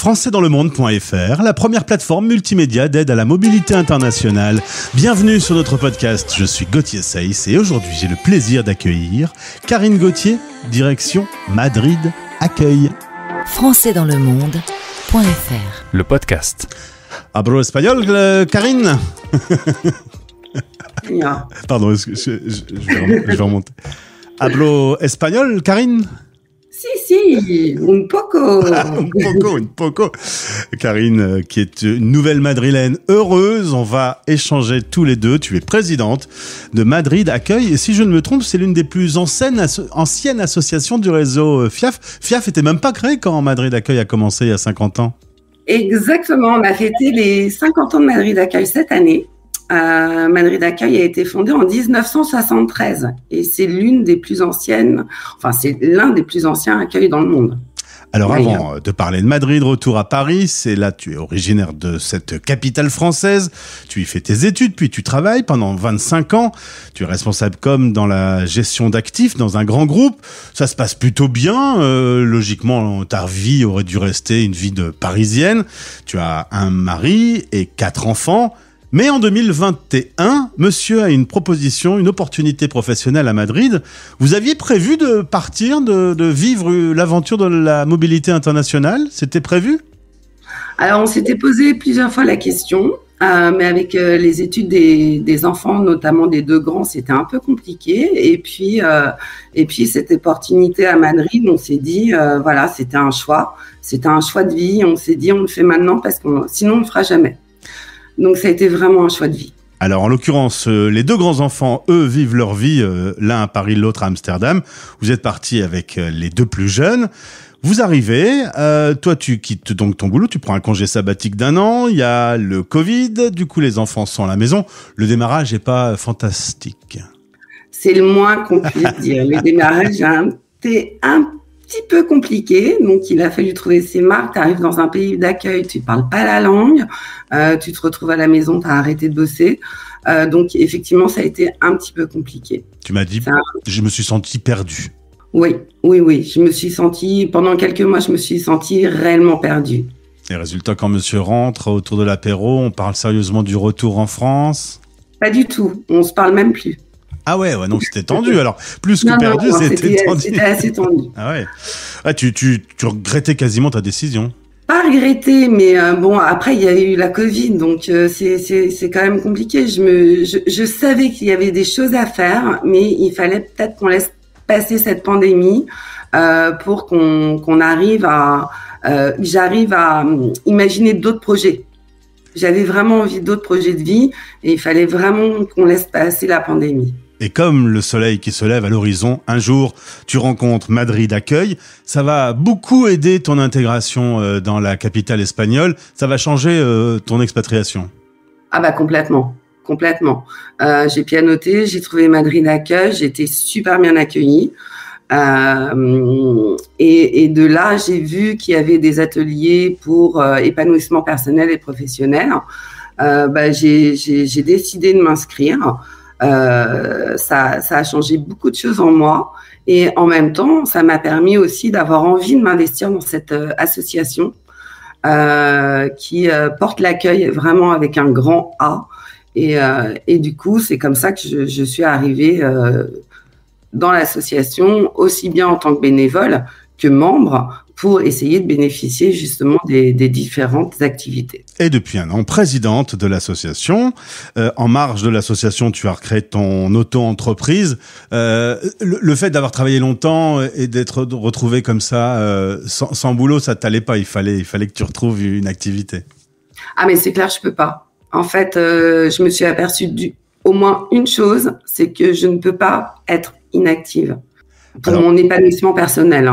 Françaisdanslemonde.fr, la première plateforme multimédia d'aide à la mobilité internationale. Bienvenue sur notre podcast, je suis Gauthier Seyss et aujourd'hui j'ai le plaisir d'accueillir Karine Gauthier, direction Madrid Accueil. Françaisdanslemonde.fr, le podcast. Hablo espagnol, Karine? Pardon, je vais remonter. Hablo espagnol, Karine? Si, un poco. Un poco. Karine, qui est une nouvelle madrilène heureuse, on va échanger tous les deux. Tu es présidente de Madrid Accueil. Et si je ne me trompe, c'est l'une des plus anciennes associations du réseau FIAF. FIAF était même pas créé quand Madrid Accueil a commencé il y a 50 ans. Exactement, on a fêté les 50 ans de Madrid Accueil cette année. Madrid Accueil a été fondé en 1973 et c'est l'une des plus anciennes, c'est l'un des plus anciens accueils dans le monde. Alors avant de parler de Madrid, retour à Paris, c'est là, tu es originaire de cette capitale française, tu y fais tes études, puis tu travailles pendant 25 ans, tu es responsable comme dans la gestion d'actifs dans un grand groupe, ça se passe plutôt bien, logiquement ta vie aurait dû rester une vie de parisienne, tu as un mari et 4 enfants. Mais en 2021, monsieur a une proposition, une opportunité professionnelle à Madrid. Vous aviez prévu de partir, de vivre l'aventure de la mobilité internationale? C'était prévu? Alors, on s'était posé plusieurs fois la question, mais avec les études des enfants, notamment des 2 grands, c'était un peu compliqué. Et puis cette opportunité à Madrid, on s'est dit, c'était un choix. C'était un choix de vie. On s'est dit, on le fait maintenant parce que sinon, on ne le fera jamais. Donc, ça a été vraiment un choix de vie. Alors, en l'occurrence, les 2 grands-enfants, eux, vivent leur vie, l'un à Paris, l'autre à Amsterdam. Vous êtes partis avec les 2 plus jeunes. Vous arrivez, toi, tu quittes donc ton boulot, tu prends un congé sabbatique d'1 an. Il y a le Covid, du coup, les enfants sont à la maison. Le démarrage n'est pas fantastique. C'est le moins qu'on puisse dire. Le démarrage a été un petit peu compliqué, donc il a fallu trouver ses marques. Tu arrives dans un pays d'accueil, tu parles pas la langue, tu te retrouves à la maison, tu as arrêté de bosser, donc effectivement ça a été un petit peu compliqué. Tu m'as dit, je me suis senti perdu. Oui, je me suis sentie, pendant quelques mois, je me suis sentie réellement perdue. Et résultat, quand monsieur rentre autour de l'apéro, on parle sérieusement du retour en France? Pas du tout, on se parle même plus. Ah ouais, donc c'était tendu alors. Plus que perdu, c'était tendu. C'était assez tendu. Ah ouais. Ah, tu regrettais quasiment ta décision? Pas regretté, mais après il y a eu la Covid, donc c'est quand même compliqué. Je savais qu'il y avait des choses à faire, mais il fallait peut-être qu'on laisse passer cette pandémie pour qu'on arrive j'arrive à imaginer d'autres projets. J'avais vraiment envie d'autres projets de vie et il fallait vraiment qu'on laisse passer la pandémie. Et comme le soleil qui se lève à l'horizon, un jour, tu rencontres Madrid Accueil. Ça va beaucoup aider ton intégration dans la capitale espagnole. Ça va changer ton expatriation. Ah bah complètement. J'ai pianoté, j'ai trouvé Madrid Accueil, j'ai été super bien accueillie. Et de là, j'ai vu qu'il y avait des ateliers pour épanouissement personnel et professionnel. J'ai décidé de m'inscrire. Ça a changé beaucoup de choses en moi et en même temps, ça m'a permis aussi d'avoir envie de m'investir dans cette association qui porte l'accueil vraiment avec un grand A. Et du coup, c'est comme ça que je suis arrivée dans l'association, aussi bien en tant que bénévole que membre, pour essayer de bénéficier justement des différentes activités. Et depuis 1 an, présidente de l'association. En marge de l'association, tu as recréé ton auto-entreprise. Le fait d'avoir travaillé longtemps et d'être retrouvé comme ça, sans boulot, ça t'allait pas. Il fallait que tu retrouves une activité. Ah mais c'est clair, je peux pas. En fait, je me suis aperçue au moins une chose, c'est que je ne peux pas être inactive pour mon épanouissement personnel.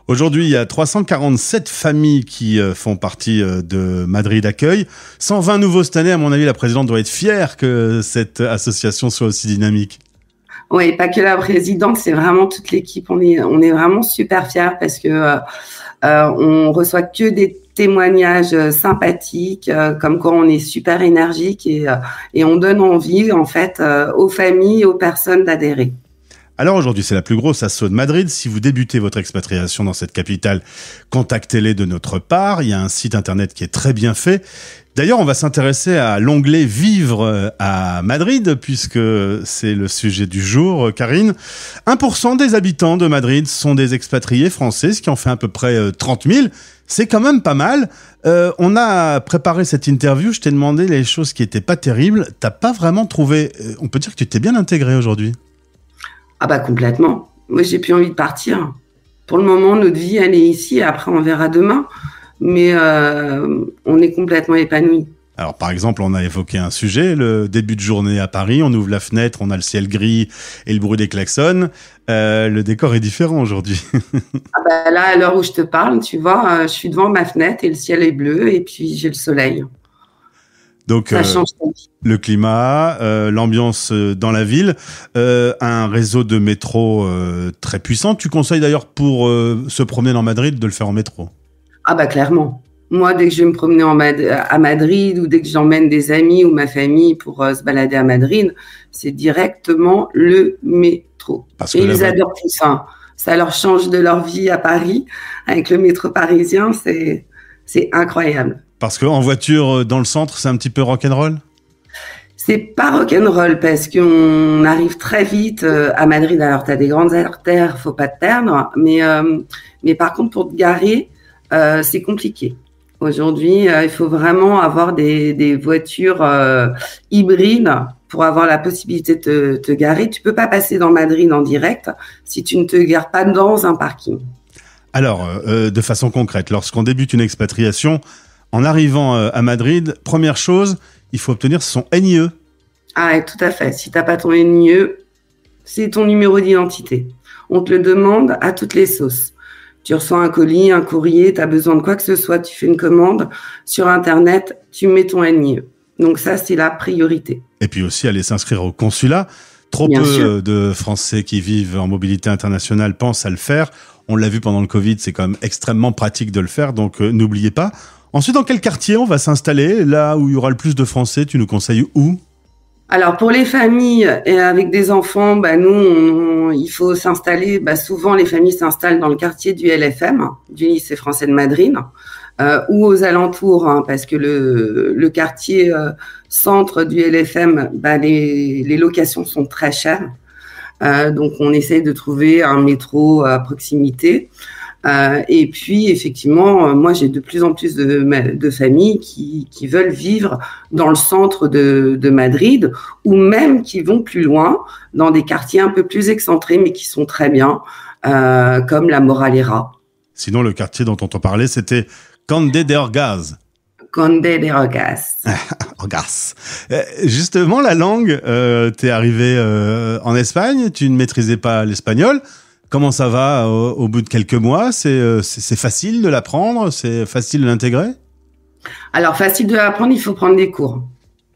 Aujourd'hui, il y a 347 familles qui font partie de Madrid Accueil. 120 nouveaux cette année. À mon avis, la présidente doit être fière que cette association soit aussi dynamique. Oui, pas que la présidente, c'est vraiment toute l'équipe. On est vraiment super fiers parce que on reçoit que des témoignages sympathiques, comme quoi on est super énergique et on donne envie en fait aux familles, aux personnes d'adhérer. Alors aujourd'hui, c'est la plus grosse asso de Madrid. Si vous débutez votre expatriation dans cette capitale, contactez-les de notre part. Il y a un site internet qui est très bien fait. D'ailleurs, on va s'intéresser à l'onglet Vivre à Madrid, puisque c'est le sujet du jour, Karine. 1% des habitants de Madrid sont des expatriés français, ce qui en fait à peu près 30 000. C'est quand même pas mal. On a préparé cette interview, je t'ai demandé les choses qui étaient pas terribles. T'as pas vraiment trouvé... on peut dire que tu t'es bien intégré aujourd'hui. Ah bah complètement. Moi, j'ai plus envie de partir. Pour le moment, notre vie, elle est ici. Après, on verra demain. Mais on est complètement épanouis. Alors, par exemple, on a évoqué un sujet, le début de journée à Paris. On ouvre la fenêtre, on a le ciel gris et le bruit des klaxons. Le décor est différent aujourd'hui. Ah bah là, à l'heure où je te parle, tu vois, je suis devant ma fenêtre et le ciel est bleu et puis j'ai le soleil. Donc, ça change le climat, l'ambiance dans la ville, un réseau de métro très puissant. Tu conseilles d'ailleurs pour se promener dans Madrid de le faire en métro? Ah bah clairement. Moi, dès que je vais me promener à Madrid ou dès que j'emmène des amis ou ma famille pour se balader à Madrid, c'est directement le métro. Et ils adorent tout ça. Ça leur change de leur vie à Paris. Avec le métro parisien, c'est incroyable. Parce qu'en voiture, dans le centre, c'est un petit peu rock'n'roll? C'est pas rock'n'roll parce qu'on arrive très vite à Madrid. Alors, tu as des grandes artères, faut pas te perdre. Mais par contre, pour te garer, c'est compliqué. Aujourd'hui, il faut vraiment avoir des voitures hybrides pour avoir la possibilité de te garer. Tu peux pas passer dans Madrid en direct si tu ne te gares pas dans un parking. Alors, de façon concrète, lorsqu'on débute une expatriation, en arrivant à Madrid, première chose, il faut obtenir son NIE. Ah, ouais, tout à fait. Si tu n'as pas ton NIE, c'est ton numéro d'identité. On te le demande à toutes les sauces. Tu reçois un colis, un courrier, tu as besoin de quoi que ce soit, tu fais une commande sur Internet, tu mets ton NIE. Donc ça, c'est la priorité. Et puis aussi, aller s'inscrire au consulat. Trop peu de Français qui vivent en mobilité internationale pensent à le faire. On l'a vu pendant le Covid, c'est quand même extrêmement pratique de le faire, donc n'oubliez pas. Ensuite, dans quel quartier on va s'installer? Là où il y aura le plus de Français, tu nous conseilles où? Alors, pour les familles et avec des enfants, nous, il faut s'installer. Souvent, les familles s'installent dans le quartier du LFM, du lycée français de Madrid, ou aux alentours, parce que le quartier centre du LFM, les locations sont très chères. Donc, on essaye de trouver un métro à proximité. Et puis, effectivement, moi, j'ai de plus en plus de familles qui veulent vivre dans le centre de Madrid ou même qui vont plus loin, dans des quartiers un peu plus excentrés, mais qui sont très bien, comme la Moralera. Sinon, le quartier dont on t'en parlait, c'était Conde de Orgaz. Conde de Orgaz. Orgaz. Justement, la langue, t'es arrivé en Espagne, tu ne maîtrisais pas l'espagnol. Comment ça va au bout de quelques mois? C'est facile de l'apprendre? C'est facile de l'intégrer? Alors, facile de l'apprendre, il faut prendre des cours.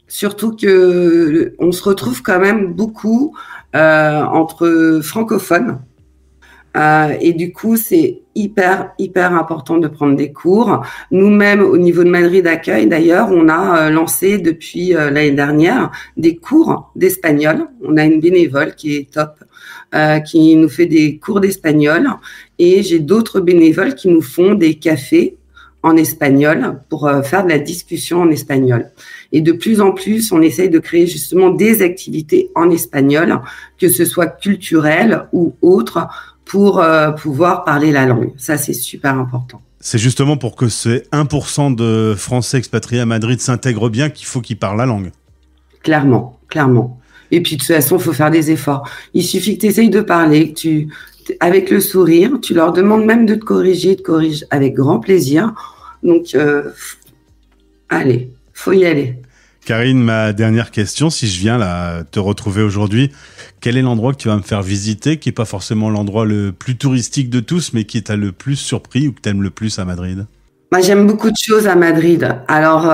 Surtout que on se retrouve quand même beaucoup entre francophones. Et du coup, c'est hyper important de prendre des cours. Nous-mêmes, au niveau de Madrid Accueil, d'ailleurs, on a lancé depuis l'année dernière des cours d'espagnol. On a une bénévole qui est top, qui nous fait des cours d'espagnol. Et j'ai d'autres bénévoles qui nous font des cafés en espagnol pour faire de la discussion en espagnol. Et de plus en plus, on essaye de créer justement des activités en espagnol, que ce soit culturelles ou autres, pour pouvoir parler la langue. Ça, c'est super important. C'est justement pour que ces 1% de Français expatriés à Madrid s'intègrent bien qu'il faut qu'ils parlent la langue. Clairement. Et puis, de toute façon, il faut faire des efforts. Il suffit que tu essayes de parler, avec le sourire, tu leur demandes même de te corriger, ils te corrigent avec grand plaisir. Donc, allez, faut y aller. Karine, ma dernière question, si je viens là te retrouver aujourd'hui, quel est l'endroit que tu vas me faire visiter, qui n'est pas forcément l'endroit le plus touristique de tous, mais qui t'a le plus surpris ou que tu aimes le plus à Madrid? Moi, j'aime beaucoup de choses à Madrid. Alors,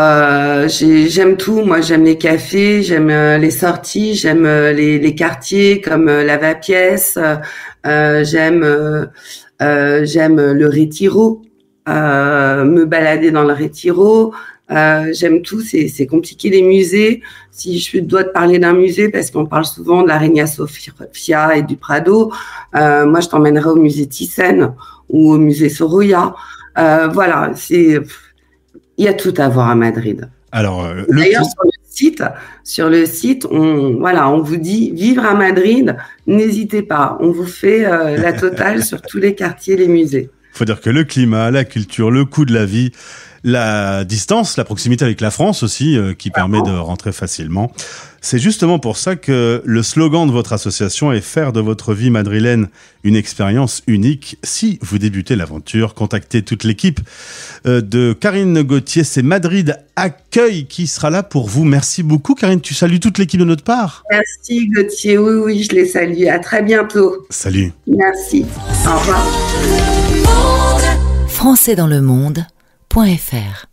j'aime tout. Moi, j'aime les cafés, j'aime les sorties, j'aime les quartiers comme Lavapiés, j'aime le Retiro. me balader dans le Retiro. J'aime tout, c'est compliqué les musées. Si je dois te parler d'un musée, parce qu'on parle souvent de la Reina Sofia et du Prado, moi je t'emmènerai au musée Thyssen ou au musée Sorolla. Voilà, il y a tout à voir à Madrid. Alors, d'ailleurs, sur le site, on vous dit vivre à Madrid, n'hésitez pas, on vous fait la totale sur tous les quartiers, les musées. Faut dire que le climat, la culture, le coût de la vie, la distance, la proximité avec la France aussi, qui permet de rentrer facilement. C'est justement pour ça que le slogan de votre association est « Faire de votre vie madrilène une expérience unique ». Si vous débutez l'aventure, contactez toute l'équipe de Karine Gauthier. C'est Madrid Accueil qui sera là pour vous. Merci beaucoup, Karine. Tu salues toute l'équipe de notre part. Merci, Gauthier. Oui, je les salue. À très bientôt. Salut. Merci. Au revoir. Françaisdanslemonde.fr